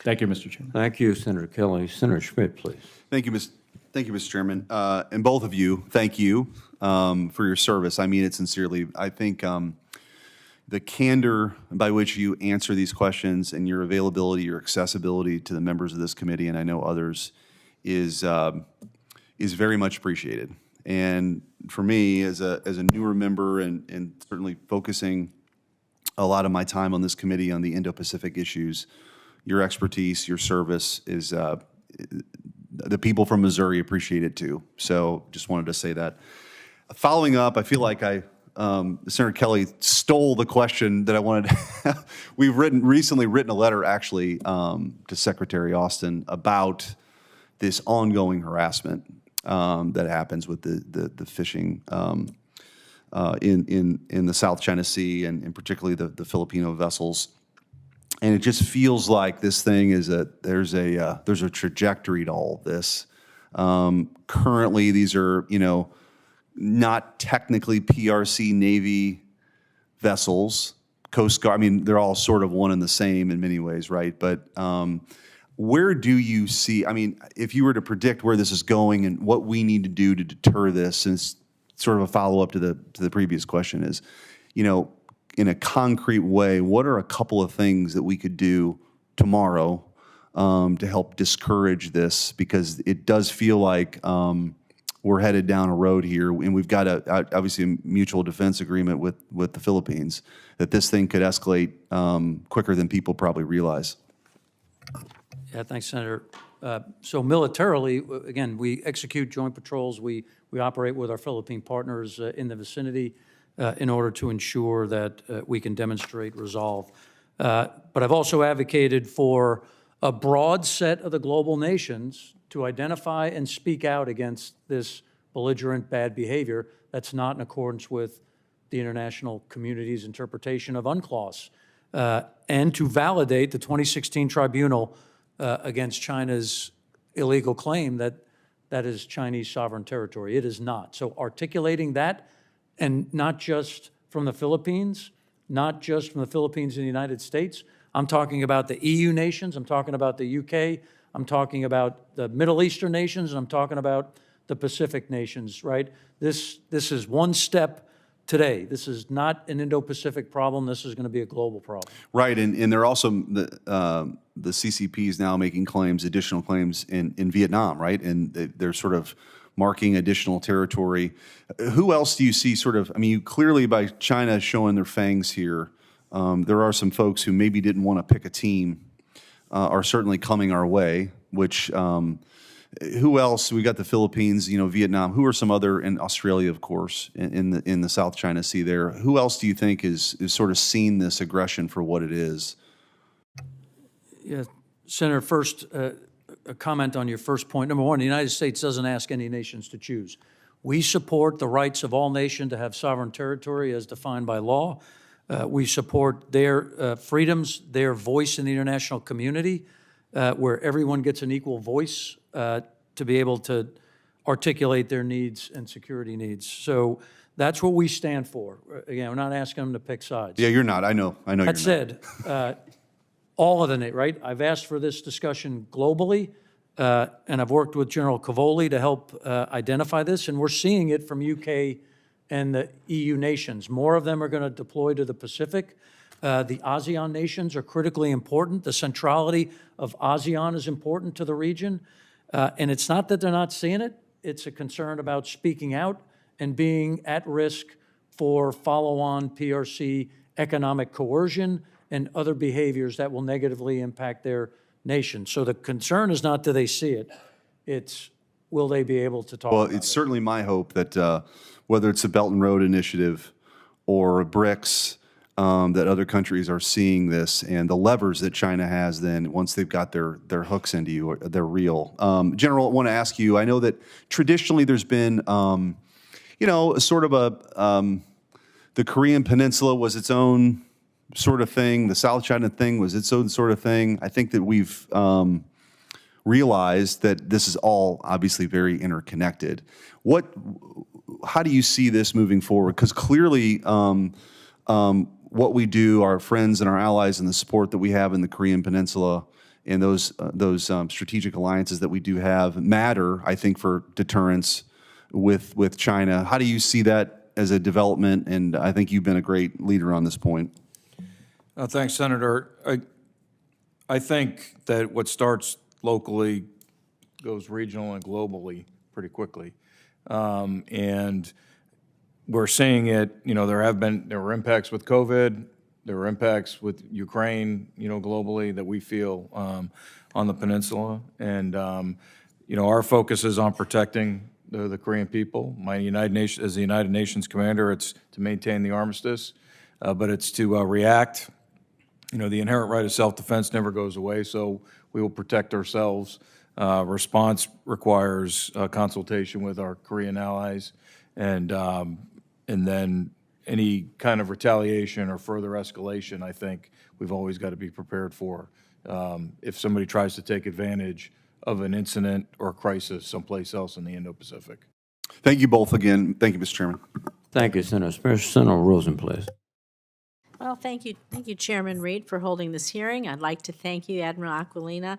Thank you, Mr. Chairman. Thank you, Senator Kelly. Senator Schmitt, please. Thank you, Mr. Chairman. And both of you, thank you for your service. I mean it sincerely. I think the candor by which you answer these questions and your availability, your accessibility to the members of this committee, and I know others, is very much appreciated. And for me, as a newer member and certainly focusing a lot of my time on this committee on the Indo-Pacific issues, your expertise, your service is, the people from Missouri appreciate it too. So just wanted to say that. Following up, I feel like Senator Kelly stole the question that I wanted to have. We've recently written a letter actually to Secretary Austin about this ongoing harassment that happens with the fishing in the South China Sea and particularly the Filipino vessels. And it just feels like this thing is there's a trajectory to all of this. Currently, these are not technically PRC Navy vessels, Coast Guard. I mean, they're all sort of one and the same in many ways, right? But where do you see? I mean, if you were to predict where this is going and what we need to do to deter this, and it's sort of a follow up to the previous question is, in a concrete way, what are a couple of things that we could do tomorrow to help discourage this? Because it does feel like we're headed down a road here, and we've got obviously a mutual defense agreement with the Philippines, that this thing could escalate quicker than people probably realize. Yeah, thanks, Senator. So militarily, again, we execute joint patrols. We operate with our Philippine partners in the vicinity in order to ensure that we can demonstrate resolve. But I've also advocated for a broad set of the global nations to identify and speak out against this belligerent bad behavior that's not in accordance with the international community's interpretation of UNCLOS, and to validate the 2016 tribunal against China's illegal claim that that is Chinese sovereign territory. It is not. So articulating that, and not just from the Philippines, not just from the Philippines and the United States. I'm talking about the EU nations. I'm talking about the UK. I'm talking about the Middle Eastern nations, and I'm talking about the Pacific nations, right? This is one step today. This is not an Indo-Pacific problem. This is going to be a global problem. Right, and they're also, the CCP is now making claims, additional claims in Vietnam, right? And they're sort of marking additional territory. Who else do you see sort of, I mean, clearly by China showing their fangs here, there are some folks who maybe didn't want to pick a team are certainly coming our way, which, who else? We got the Philippines, Vietnam. Who are some other, and Australia, of course, in the South China Sea there. Who else do you think is sort of seen this aggression for what it is? Yeah, Senator, first, a comment on your first point. Number one, the United States doesn't ask any nations to choose. We support the rights of all nations to have sovereign territory as defined by law. We support their freedoms, their voice in the international community, where everyone gets an equal voice to be able to articulate their needs and security needs. So that's what we stand for. Again, we're not asking them to pick sides. Yeah, you're not. I know you're not. That said, all of the, right? I've asked for this discussion globally, and I've worked with General Cavoli to help identify this, and we're seeing it from UK and the EU nations. More of them are going to deploy to the Pacific. The ASEAN nations are critically important. The centrality of ASEAN is important to the region. And it's not that they're not seeing it. It's a concern about speaking out and being at risk for follow-on PRC economic coercion and other behaviors that will negatively impact their nation. So the concern is not do they see it, it's will they be able to talk about it. Well, it's certainly my hope that whether it's the Belt and Road Initiative or BRICS, that other countries are seeing this, and the levers that China has then, once they've got their hooks into you, they're real. General, I want to ask you, I know that traditionally there's been, sort of the Korean Peninsula was its own sort of thing. The South China thing was its own sort of thing. I think that we've realized that this is all obviously very interconnected. How do you see this moving forward? Because clearly, what we do, our friends and our allies, and the support that we have in the Korean Peninsula and those strategic alliances that we do have matter, I think, for deterrence with China. How do you see that as a development? And I think you've been a great leader on this point. Thanks, Senator. I think that what starts locally goes regional and globally pretty quickly. And we're seeing it, there were impacts with COVID, there were impacts with Ukraine, globally that we feel on the peninsula. And, our focus is on protecting the Korean people. As the United Nations commander, it's to maintain the armistice, but it's to react. The inherent right of self-defense never goes away, so we will protect ourselves. Response requires consultation with our Korean allies, and then any kind of retaliation or further escalation, I think we've always got to be prepared for. If somebody tries to take advantage of an incident or crisis someplace else in the Indo-Pacific. Thank you both again. Thank you, Mr. Chairman. Thank you, Senator. Senator Rosen, please. Well, thank you, Chairman Reed, for holding this hearing. I'd like to thank you, Admiral Aquilina,